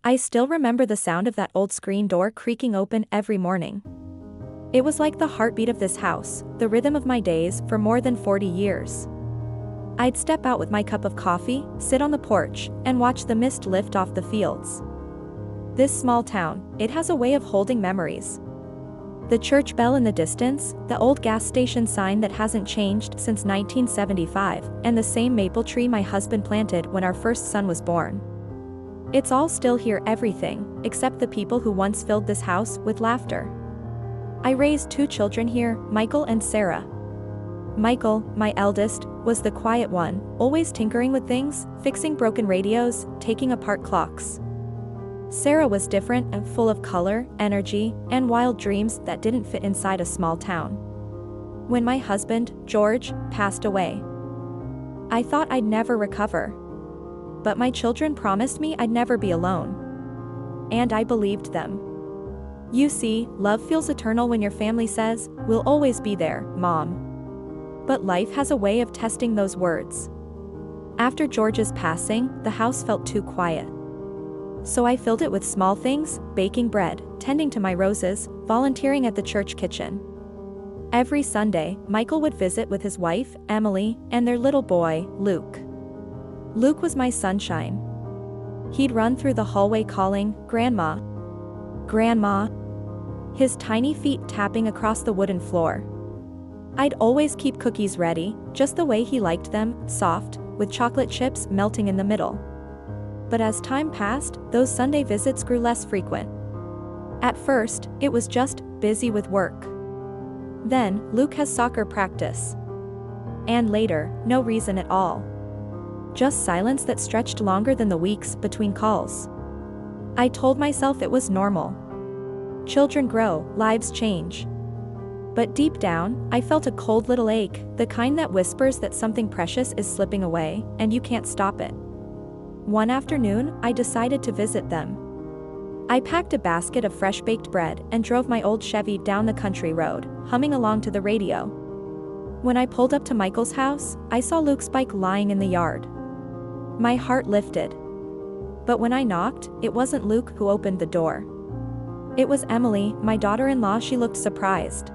I still remember the sound of that old screen door creaking open every morning. It was like the heartbeat of this house, the rhythm of my days for more than 40 years. I'd step out with my cup of coffee, sit on the porch, and watch the mist lift off the fields. This small town, it has a way of holding memories. The church bell in the distance, the old gas station sign that hasn't changed since 1975, and the same maple tree my husband planted when our first son was born. It's all still here, everything, except the people who once filled this house with laughter. I raised 2 children here, Michael and Sarah. Michael, my eldest, was the quiet one, always tinkering with things, fixing broken radios, taking apart clocks. Sarah was different and full of color, energy, and wild dreams that didn't fit inside a small town. When my husband, George, passed away, I thought I'd never recover. But my children promised me I'd never be alone. And I believed them. You see, love feels eternal when your family says, "We'll always be there, Mom." But life has a way of testing those words. After George's passing, the house felt too quiet. So I filled it with small things, baking bread, tending to my roses, volunteering at the church kitchen. Every Sunday, Michael would visit with his wife, Emily, and their little boy, Luke. Luke was my sunshine. He'd run through the hallway calling, "Grandma, Grandma," his tiny feet tapping across the wooden floor. I'd always keep cookies ready, just the way he liked them, soft, with chocolate chips melting in the middle. But as time passed, those Sunday visits grew less frequent. At first, it was just busy with work. Then, Luke has soccer practice. And later, no reason at all. Just silence that stretched longer than the weeks between calls. I told myself it was normal. Children grow, lives change. But deep down, I felt a cold little ache, the kind that whispers that something precious is slipping away, and you can't stop it. One afternoon, I decided to visit them. I packed a basket of fresh-baked bread and drove my old Chevy down the country road, humming along to the radio. When I pulled up to Michael's house, I saw Luke's bike lying in the yard. My heart lifted. But when I knocked, it wasn't Luke who opened the door. It was Emily, my daughter-in-law. She looked surprised.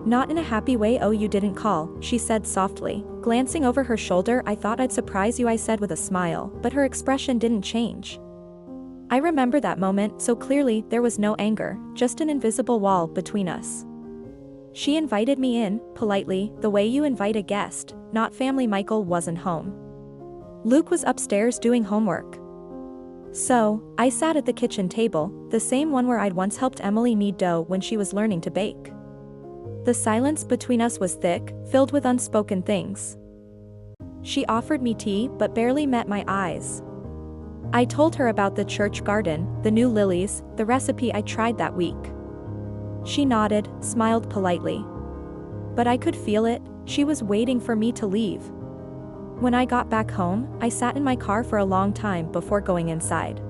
"Not in a happy way." "Oh, you didn't call," she said softly, glancing over her shoulder. "I thought I'd surprise you," I said with a smile, but her expression didn't change. I remember that moment so clearly. There was no anger, just an invisible wall between us. She invited me in, politely, the way you invite a guest, not family. Michael wasn't home. Luke was upstairs doing homework. So, I sat at the kitchen table, the same one where I'd once helped Emily knead dough when she was learning to bake. The silence between us was thick, filled with unspoken things. She offered me tea but barely met my eyes. I told her about the church garden, the new lilies, the recipe I tried that week. She nodded, smiled politely. But I could feel it, she was waiting for me to leave. When I got back home, I sat in my car for a long time before going inside.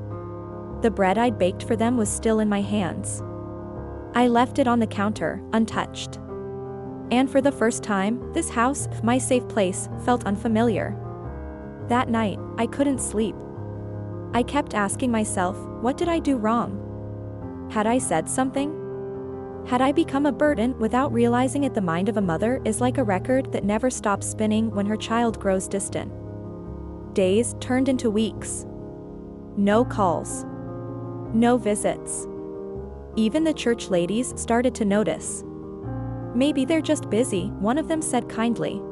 The bread I'd baked for them was still in my hands. I left it on the counter, untouched. And for the first time, this house, my safe place, felt unfamiliar. That night, I couldn't sleep. I kept asking myself, what did I do wrong? Had I said something? Had I become a burden without realizing it? The mind of a mother is like a record that never stops spinning when her child grows distant. Days turned into weeks. No calls. No visits. Even the church ladies started to notice. "Maybe they're just busy," one of them said kindly.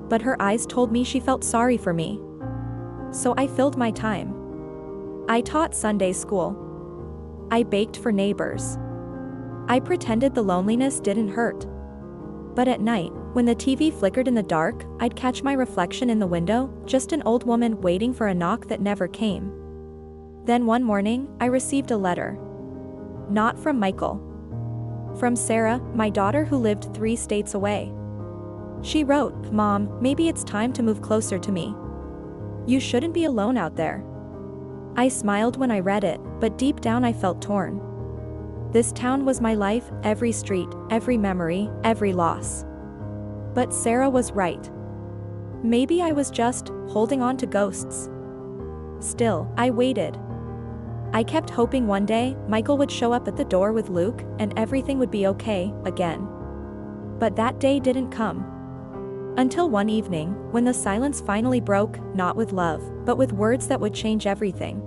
But her eyes told me she felt sorry for me. So I filled my time. I taught Sunday school. I baked for neighbors. I pretended the loneliness didn't hurt. But at night, when the TV flickered in the dark, I'd catch my reflection in the window, just an old woman waiting for a knock that never came. Then one morning, I received a letter. Not from Michael. From Sarah, my daughter who lived 3 states away. She wrote, "Mom, maybe it's time to move closer to me. You shouldn't be alone out there." I smiled when I read it, but deep down I felt torn. This town was my life, every street, every memory, every loss. But Sarah was right. Maybe I was just holding on to ghosts. Still, I waited. I kept hoping one day Michael would show up at the door with Luke and everything would be okay again. But that day didn't come. Until one evening, when the silence finally broke, not with love, but with words that would change everything.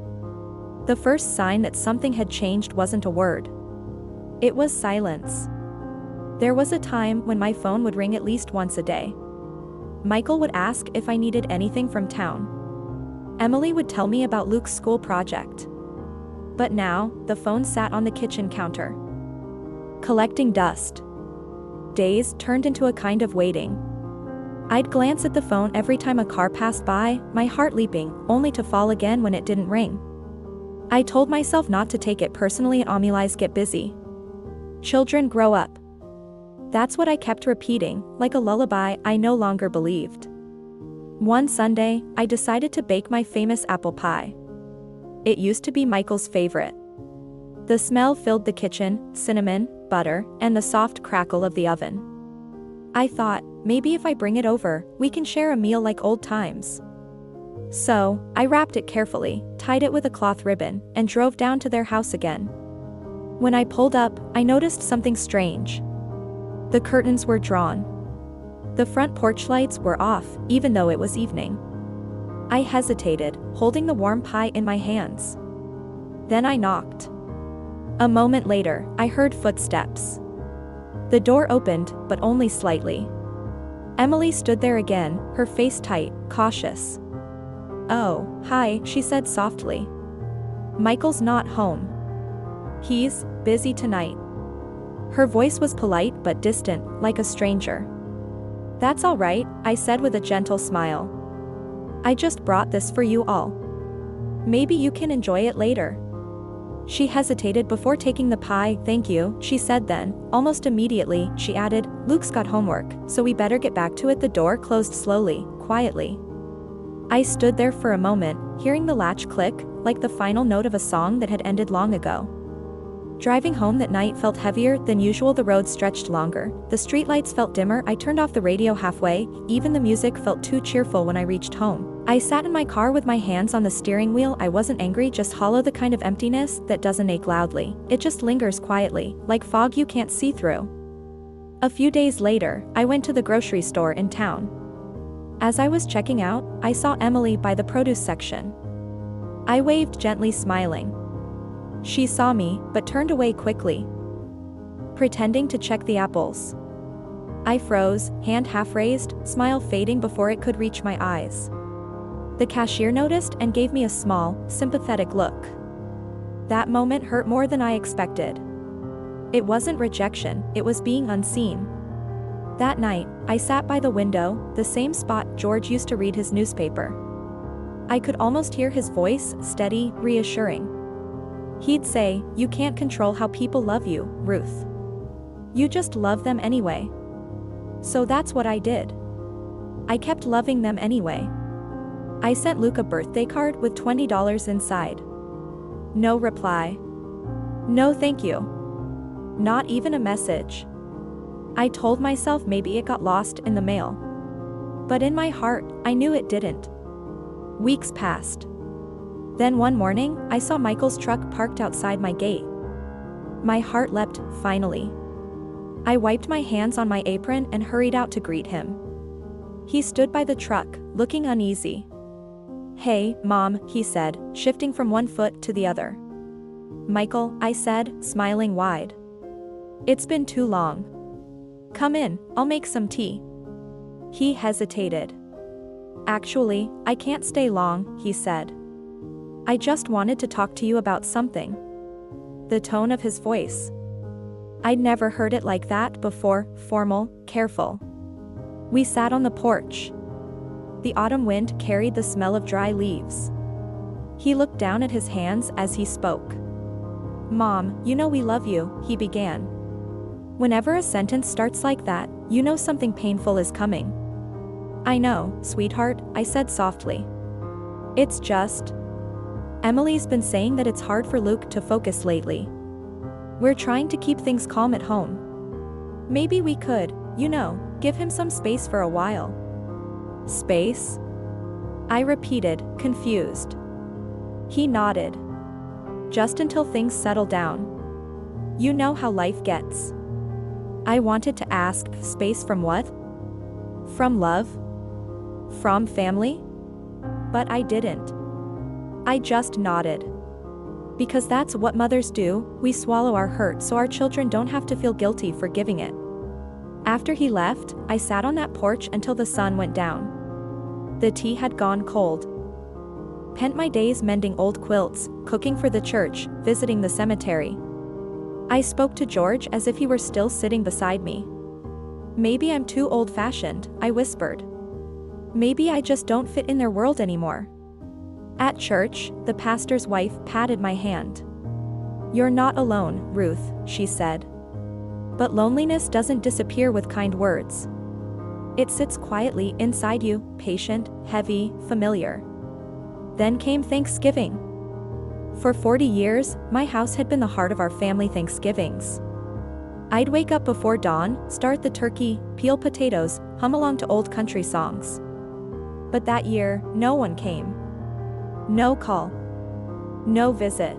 The first sign that something had changed wasn't a word. It was silence. There was a time when my phone would ring at least once a day. Michael would ask if I needed anything from town. Emily would tell me about Luke's school project. But now, the phone sat on the kitchen counter, collecting dust. Days turned into a kind of waiting. I'd glance at the phone every time a car passed by, my heart leaping, only to fall again when it didn't ring. I told myself not to take it personally and Amelie's get busy. Children grow up. That's what I kept repeating, like a lullaby I no longer believed. One Sunday, I decided to bake my famous apple pie. It used to be Michael's favorite. The smell filled the kitchen, cinnamon, butter, and the soft crackle of the oven. I thought, maybe if I bring it over, we can share a meal like old times. So, I wrapped it carefully, tied it with a cloth ribbon, and drove down to their house again. When I pulled up, I noticed something strange. The curtains were drawn. The front porch lights were off, even though it was evening. I hesitated, holding the warm pie in my hands. Then I knocked. A moment later, I heard footsteps. The door opened, but only slightly. Emily stood there again, her face tight, cautious. "Oh, hi," she said softly. "Michael's not home. He's busy tonight." Her voice was polite but distant, like a stranger. "That's all right," I said with a gentle smile. "I just brought this for you all. Maybe you can enjoy it later." She hesitated before taking the pie. "Thank you," she said then. Almost immediately, she added, "Luke's got homework, so we better get back to it." The door closed slowly, quietly. I stood there for a moment, hearing the latch click, like the final note of a song that had ended long ago. Driving home that night felt heavier than usual. The road stretched longer, the streetlights felt dimmer. I turned off the radio halfway, even the music felt too cheerful when I reached home. I sat in my car with my hands on the steering wheel. I wasn't angry, just hollow, the kind of emptiness that doesn't ache loudly. It just lingers quietly, like fog you can't see through. A few days later, I went to the grocery store in town. As I was checking out, I saw Emily by the produce section. I waved gently, smiling. She saw me, but turned away quickly, pretending to check the apples. I froze, hand half raised, smile fading before it could reach my eyes. The cashier noticed and gave me a small, sympathetic look. That moment hurt more than I expected. It wasn't rejection, it was being unseen. That night, I sat by the window, the same spot George used to read his newspaper. I could almost hear his voice, steady, reassuring. He'd say, "You can't control how people love you, Ruth. You just love them anyway." So that's what I did. I kept loving them anyway. I sent Luke a birthday card with $20 inside. No reply. No thank you. Not even a message. I told myself maybe it got lost in the mail. But in my heart, I knew it didn't. Weeks passed. Then one morning, I saw Michael's truck parked outside my gate. My heart leapt, finally. I wiped my hands on my apron and hurried out to greet him. He stood by the truck, looking uneasy. "Hey, Mom," he said, shifting from one foot to the other. "Michael," I said, smiling wide. "It's been too long. Come in, I'll make some tea." He hesitated. "Actually, I can't stay long," he said. "I just wanted to talk to you about something." The tone of his voice. I'd never heard it like that before, formal, careful. We sat on the porch. The autumn wind carried the smell of dry leaves. He looked down at his hands as he spoke. "Mom, you know we love you," he began. Whenever a sentence starts like that, you know something painful is coming. "I know, sweetheart," I said softly. "It's just... Emily's been saying that it's hard for Luke to focus lately. We're trying to keep things calm at home. Maybe we could, give him some space for a while." "Space?" I repeated, confused. He nodded. Just until things settle down. You know how life gets. I wanted to ask, space from what? From love? From family? But I didn't. I just nodded. Because that's what mothers do, we swallow our hurt so our children don't have to feel guilty for giving it. After he left, I sat on that porch until the sun went down. The tea had gone cold. Spent my days mending old quilts, cooking for the church, visiting the cemetery. I spoke to George as if he were still sitting beside me. Maybe I'm too old-fashioned, I whispered. Maybe I just don't fit in their world anymore. At church, the pastor's wife patted my hand. You're not alone, Ruth, she said. But loneliness doesn't disappear with kind words. It sits quietly inside you, patient, heavy, familiar. Then came Thanksgiving. For 40 years, my house had been the heart of our family Thanksgivings. I'd wake up before dawn, start the turkey, peel potatoes, hum along to old country songs. But that year, no one came. No call. No visit.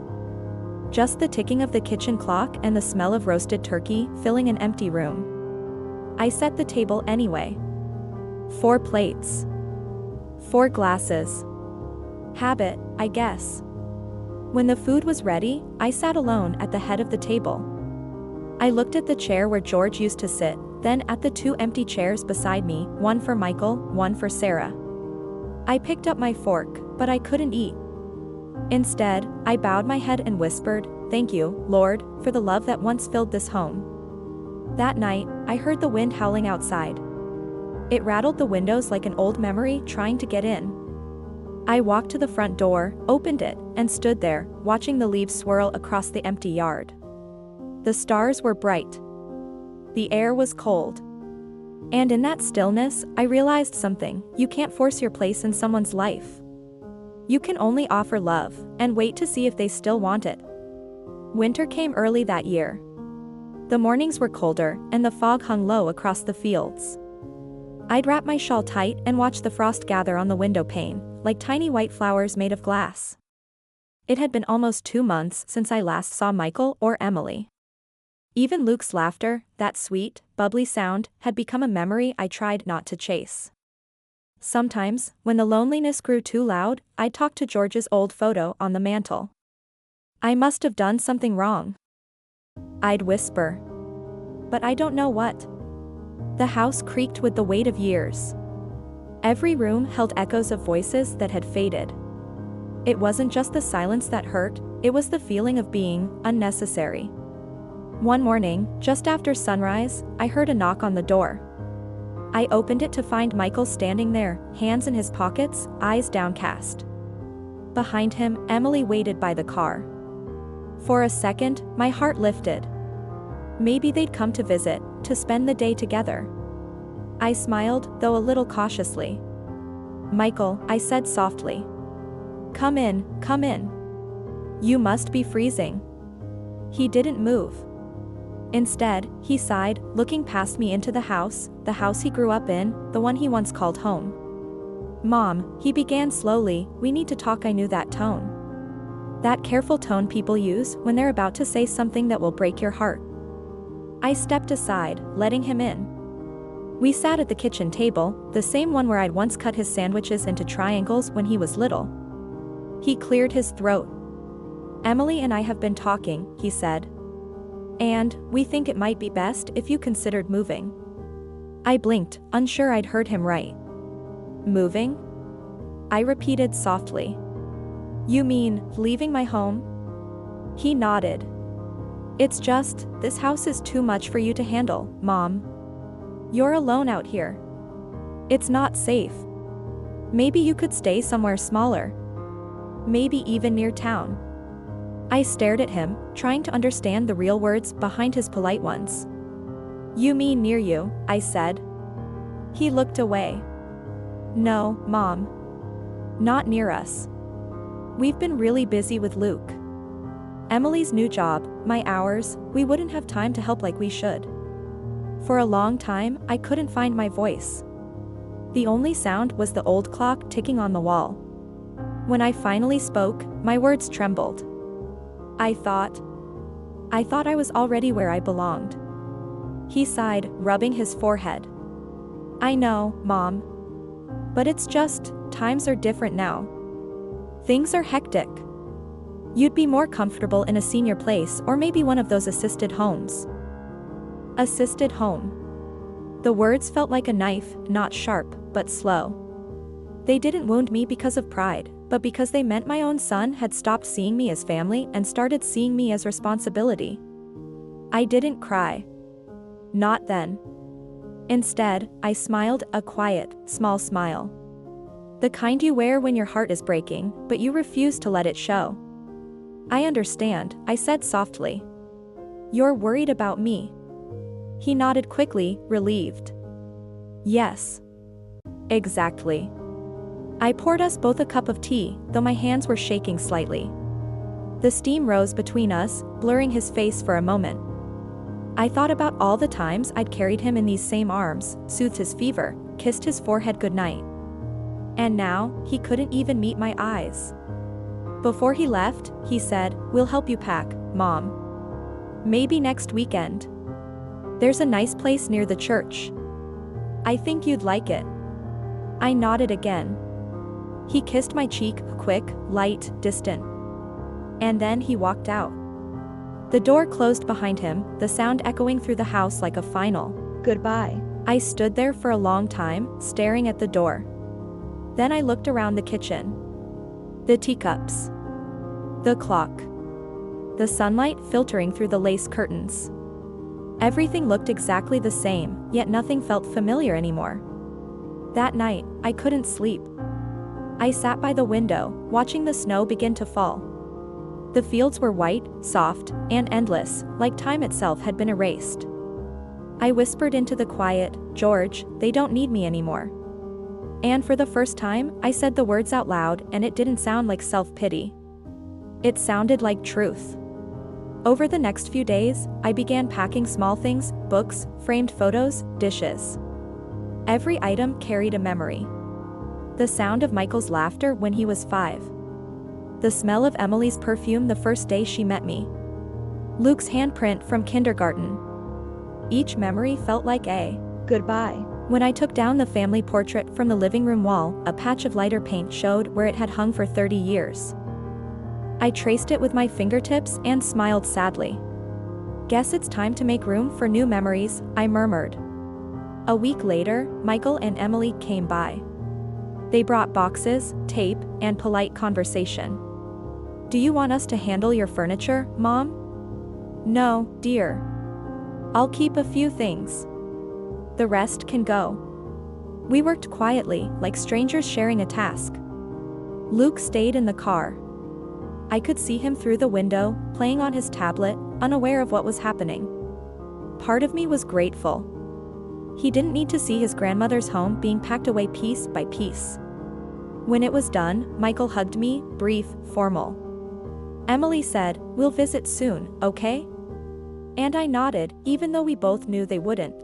Just the ticking of the kitchen clock and the smell of roasted turkey filling an empty room. I set the table anyway. 4 plates. 4 glasses. Habit, I guess. When the food was ready, I sat alone at the head of the table. I looked at the chair where George used to sit, then at the 2 empty chairs beside me, one for Michael, one for Sarah. I picked up my fork, but I couldn't eat. Instead, I bowed my head and whispered, "Thank you, Lord, for the love that once filled this home." That night, I heard the wind howling outside. It rattled the windows like an old memory trying to get in. I walked to the front door, opened it, and stood there, watching the leaves swirl across the empty yard. The stars were bright. The air was cold. And in that stillness, I realized something: you can't force your place in someone's life. You can only offer love, and wait to see if they still want it. Winter came early that year. The mornings were colder, and the fog hung low across the fields. I'd wrap my shawl tight and watch the frost gather on the window pane, like tiny white flowers made of glass. It had been almost 2 months since I last saw Michael or Emily. Even Luke's laughter, that sweet, bubbly sound, had become a memory I tried not to chase. Sometimes, when the loneliness grew too loud, I'd talk to George's old photo on the mantel. I must have done something wrong. I'd whisper. But I don't know what. The house creaked with the weight of years. Every room held echoes of voices that had faded. It wasn't just the silence that hurt, it was the feeling of being unnecessary. One morning, just after sunrise, I heard a knock on the door. I opened it to find Michael standing there, hands in his pockets, eyes downcast. Behind him, Emily waited by the car. For a second, my heart lifted. Maybe they'd come to visit, to spend the day together. I smiled, though a little cautiously. "Michael," I said softly. Come in, come in. You must be freezing." He didn't move. Instead, he sighed, looking past me into the house he grew up in, the one he once called home. "Mom," he began slowly, "we need to talk." I knew that tone. That careful tone people use when they're about to say something that will break your heart. I stepped aside, letting him in. We sat at the kitchen table, the same one where I'd once cut his sandwiches into triangles when he was little. He cleared his throat. "Emily and I have been talking," he said. "And we think it might be best if you considered moving." I blinked, unsure I'd heard him right. "Moving?" I repeated softly. "You mean, leaving my home?" He nodded. "It's just, this house is too much for you to handle, Mom. You're alone out here. It's not safe. Maybe you could stay somewhere smaller. Maybe even near town." I stared at him, trying to understand the real words behind his polite ones. "You mean near you," I said. He looked away. "No, Mom. Not near us. We've been really busy with Luke. Emily's new job, my hours, we wouldn't have time to help like we should." For a long time, I couldn't find my voice. The only sound was the old clock ticking on the wall. When I finally spoke, my words trembled. I thought I was already where I belonged. He sighed, rubbing his forehead. I know, Mom. But it's just, times are different now. Things are hectic. You'd be more comfortable in a senior place or maybe one of those assisted homes. Assisted home. The words felt like a knife, not sharp, but slow. They didn't wound me because of pride, but because they meant my own son had stopped seeing me as family and started seeing me as responsibility. I didn't cry. Not then. Instead, I smiled, a quiet, small smile. The kind you wear when your heart is breaking, but you refuse to let it show. I understand, I said softly. You're worried about me. He nodded quickly, relieved. Yes. Exactly. I poured us both a cup of tea, though my hands were shaking slightly. The steam rose between us, blurring his face for a moment. I thought about all the times I'd carried him in these same arms, soothed his fever, kissed his forehead goodnight. And now, he couldn't even meet my eyes. Before he left, he said, "We'll help you pack, Mom. Maybe next weekend. There's a nice place near the church. I think you'd like it." I nodded again. He kissed my cheek, quick, light, distant. And then he walked out. The door closed behind him, the sound echoing through the house like a final goodbye. I stood there for a long time, staring at the door. Then I looked around the kitchen. The teacups. The clock. The sunlight filtering through the lace curtains. Everything looked exactly the same, yet nothing felt familiar anymore. That night, I couldn't sleep. I sat by the window, watching the snow begin to fall. The fields were white, soft, and endless, like time itself had been erased. I whispered into the quiet, "George, they don't need me anymore." And for the first time, I said the words out loud, and it didn't sound like self-pity. It sounded like truth. Over the next few days, I began packing small things, books, framed photos, dishes. Every item carried a memory. The sound of Michael's laughter when he was 5. The smell of Emily's perfume the first day she met me. Luke's handprint from kindergarten. Each memory felt like a goodbye. When I took down the family portrait from the living room wall, a patch of lighter paint showed where it had hung for 30 years. I traced it with my fingertips and smiled sadly. "Guess it's time to make room for new memories," I murmured. A week later, Michael and Emily came by. They brought boxes, tape, and polite conversation. "Do you want us to handle your furniture, Mom?" "No, dear. I'll keep a few things. The rest can go." We worked quietly, like strangers sharing a task. Luke stayed in the car. I could see him through the window, playing on his tablet, unaware of what was happening. Part of me was grateful. He didn't need to see his grandmother's home being packed away piece by piece. When it was done, Michael hugged me, brief, formal. Emily said, "We'll visit soon, okay?" And I nodded, even though we both knew they wouldn't.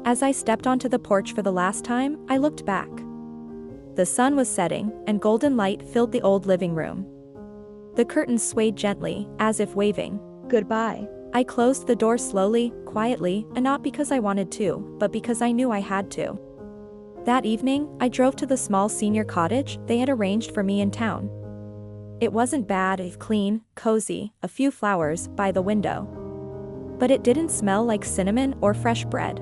As I stepped onto the porch for the last time, I looked back. The sun was setting, and golden light filled the old living room. The curtains swayed gently, as if waving goodbye. I closed the door slowly, quietly, and not because I wanted to, but because I knew I had to. That evening, I drove to the small senior cottage they had arranged for me in town. It wasn't bad, clean, cozy, a few flowers by the window. But it didn't smell like cinnamon or fresh bread.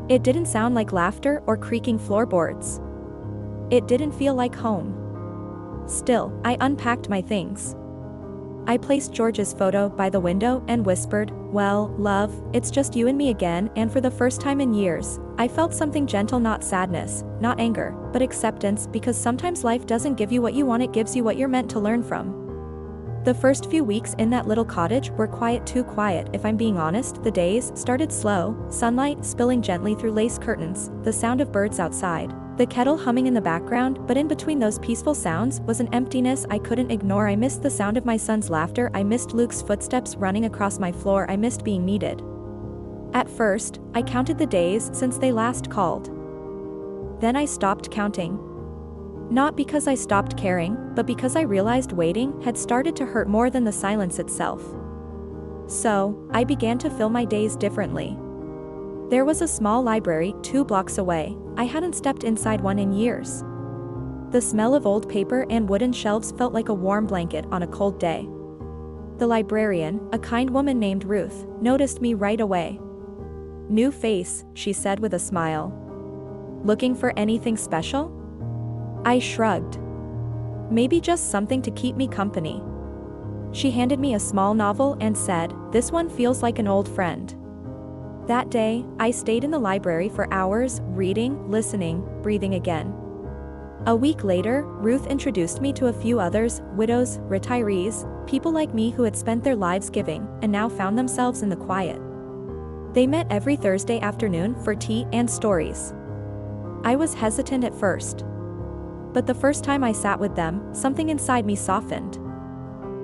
It didn't sound like laughter or creaking floorboards. It didn't feel like home. Still, I unpacked my things. I placed George's photo by the window and whispered, "Well, love, it's just you and me again," and for the first time in years, I felt something gentle, not sadness, not anger, but acceptance, because sometimes life doesn't give you what you want, it gives you what you're meant to learn from. The first few weeks in that little cottage were quiet, too quiet, if I'm being honest. The days started slow, sunlight spilling gently through lace curtains, the sound of birds outside, the kettle humming in the background, but in between those peaceful sounds was an emptiness I couldn't ignore. I missed the sound of my son's laughter, I missed Luke's footsteps running across my floor, I missed being needed. At first, I counted the days since they last called. Then I stopped counting. Not because I stopped caring, but because I realized waiting had started to hurt more than the silence itself. So, I began to fill my days differently. There was a small library 2 blocks away. I hadn't stepped inside one in years. The smell of old paper and wooden shelves felt like a warm blanket on a cold day. The librarian, a kind woman named Ruth, noticed me right away. "New face," she said with a smile. "Looking for anything special?" I shrugged. "Maybe just something to keep me company." She handed me a small novel and said, "This one feels like an old friend." That day, I stayed in the library for hours, reading, listening, breathing again. A week later, Ruth introduced me to a few others, widows, retirees, people like me who had spent their lives giving, and now found themselves in the quiet. They met every Thursday afternoon for tea and stories. I was hesitant at first. But the first time I sat with them, something inside me softened.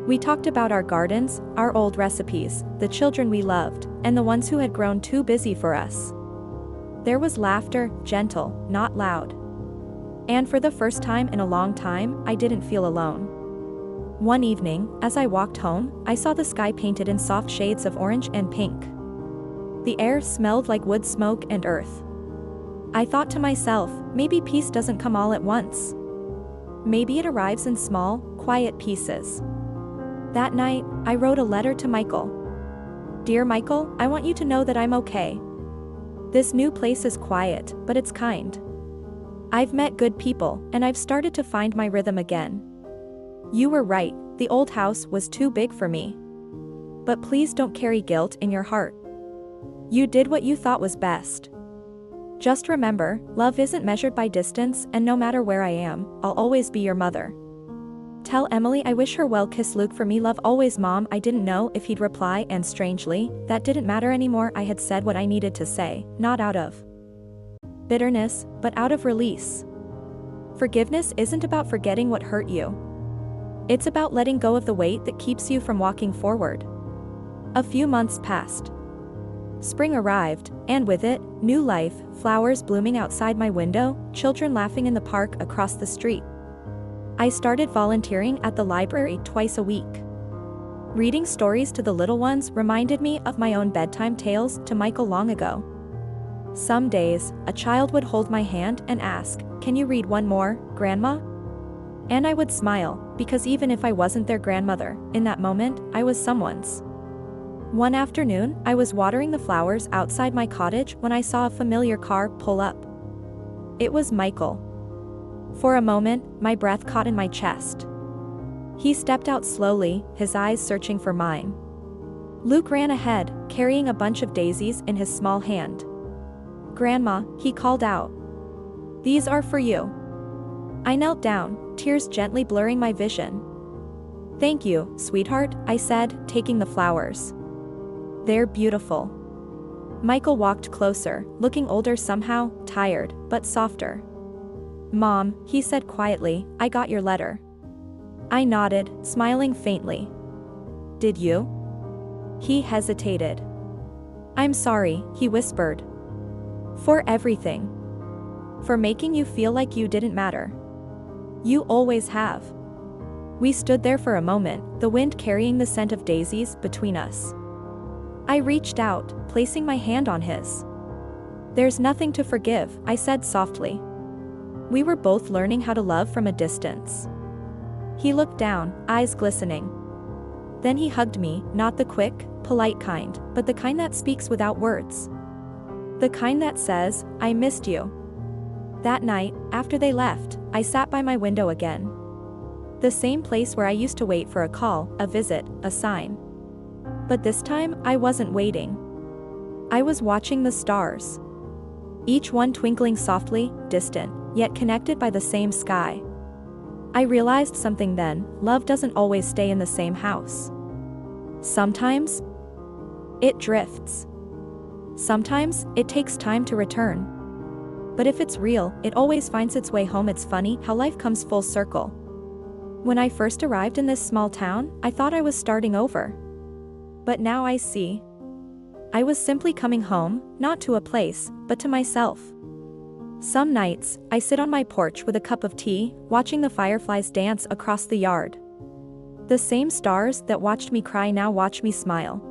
We talked about our gardens, our old recipes, the children we loved, and the ones who had grown too busy for us. There was laughter, gentle, not loud. And for the first time in a long time, I didn't feel alone. One evening, as I walked home, I saw the sky painted in soft shades of orange and pink. The air smelled like wood smoke and earth. I thought to myself, maybe peace doesn't come all at once. Maybe it arrives in small, quiet pieces. That night, I wrote a letter to Michael. "Dear Michael, I want you to know that I'm okay. This new place is quiet, but it's kind. I've met good people, and I've started to find my rhythm again. You were right, the old house was too big for me. But please don't carry guilt in your heart. You did what you thought was best. Just remember, love isn't measured by distance, and no matter where I am, I'll always be your mother. Tell Emily I wish her well. Kiss Luke for me. Love always, Mom." I didn't know if he'd reply, and strangely, that didn't matter anymore. I had said what I needed to say, not out of bitterness, but out of release. Forgiveness isn't about forgetting what hurt you. It's about letting go of the weight that keeps you from walking forward. A few months passed. Spring arrived, and with it, new life, flowers blooming outside my window, children laughing in the park across the street. I started volunteering at the library twice a week. Reading stories to the little ones reminded me of my own bedtime tales to Michael long ago. Some days, a child would hold my hand and ask, "Can you read one more, Grandma?" And I would smile, because even if I wasn't their grandmother, in that moment, I was someone's. One afternoon, I was watering the flowers outside my cottage when I saw a familiar car pull up. It was Michael. For a moment, my breath caught in my chest. He stepped out slowly, his eyes searching for mine. Luke ran ahead, carrying a bunch of daisies in his small hand. "Grandma," he called out. "These are for you." I knelt down, tears gently blurring my vision. "Thank you, sweetheart," I said, taking the flowers. "They're beautiful." Michael walked closer, looking older somehow, tired, but softer. "Mom," he said quietly, "I got your letter." I nodded, smiling faintly. "Did you?" He hesitated. "I'm sorry," he whispered. "For everything. For making you feel like you didn't matter. You always have." We stood there for a moment, the wind carrying the scent of daisies between us. I reached out, placing my hand on his. "There's nothing to forgive," I said softly. We were both learning how to love from a distance. He looked down, eyes glistening. Then he hugged me, not the quick, polite kind, but the kind that speaks without words. The kind that says, "I missed you." That night, after they left, I sat by my window again. The same place where I used to wait for a call, a visit, a sign. But this time, I wasn't waiting. I was watching the stars. Each one twinkling softly, distant, yet connected by the same sky. I realized something then: love doesn't always stay in the same house. Sometimes, it drifts. Sometimes, it takes time to return. But if it's real, it always finds its way home. It's funny how life comes full circle. When I first arrived in this small town, I thought I was starting over. But now I see. I was simply coming home, not to a place, but to myself. Some nights, I sit on my porch with a cup of tea, watching the fireflies dance across the yard. The same stars that watched me cry now watch me smile.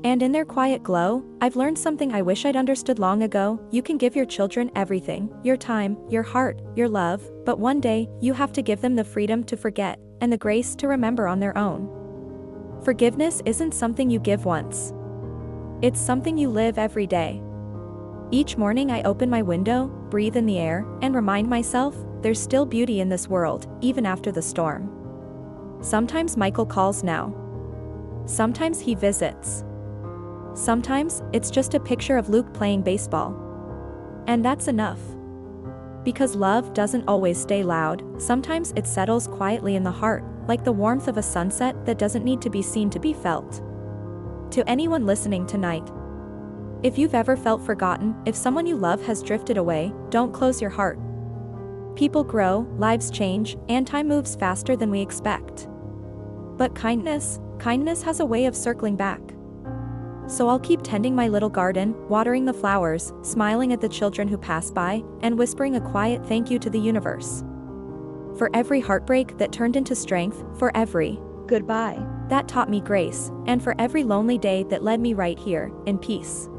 And in their quiet glow, I've learned something I wish I'd understood long ago. You can give your children everything, your time, your heart, your love, but one day, you have to give them the freedom to forget, and the grace to remember on their own. Forgiveness isn't something you give once. It's something you live every day. Each morning I open my window, breathe in the air, and remind myself, there's still beauty in this world, even after the storm. Sometimes Michael calls now. Sometimes he visits. Sometimes, it's just a picture of Luke playing baseball. And that's enough. Because love doesn't always stay loud, sometimes it settles quietly in the heart, like the warmth of a sunset that doesn't need to be seen to be felt. To anyone listening tonight, if you've ever felt forgotten, if someone you love has drifted away, don't close your heart. People grow, lives change, and time moves faster than we expect. But kindness has a way of circling back. So I'll keep tending my little garden, watering the flowers, smiling at the children who pass by, and whispering a quiet thank you to the universe. For every heartbreak that turned into strength, for every goodbye that taught me grace, and for every lonely day that led me right here, in peace.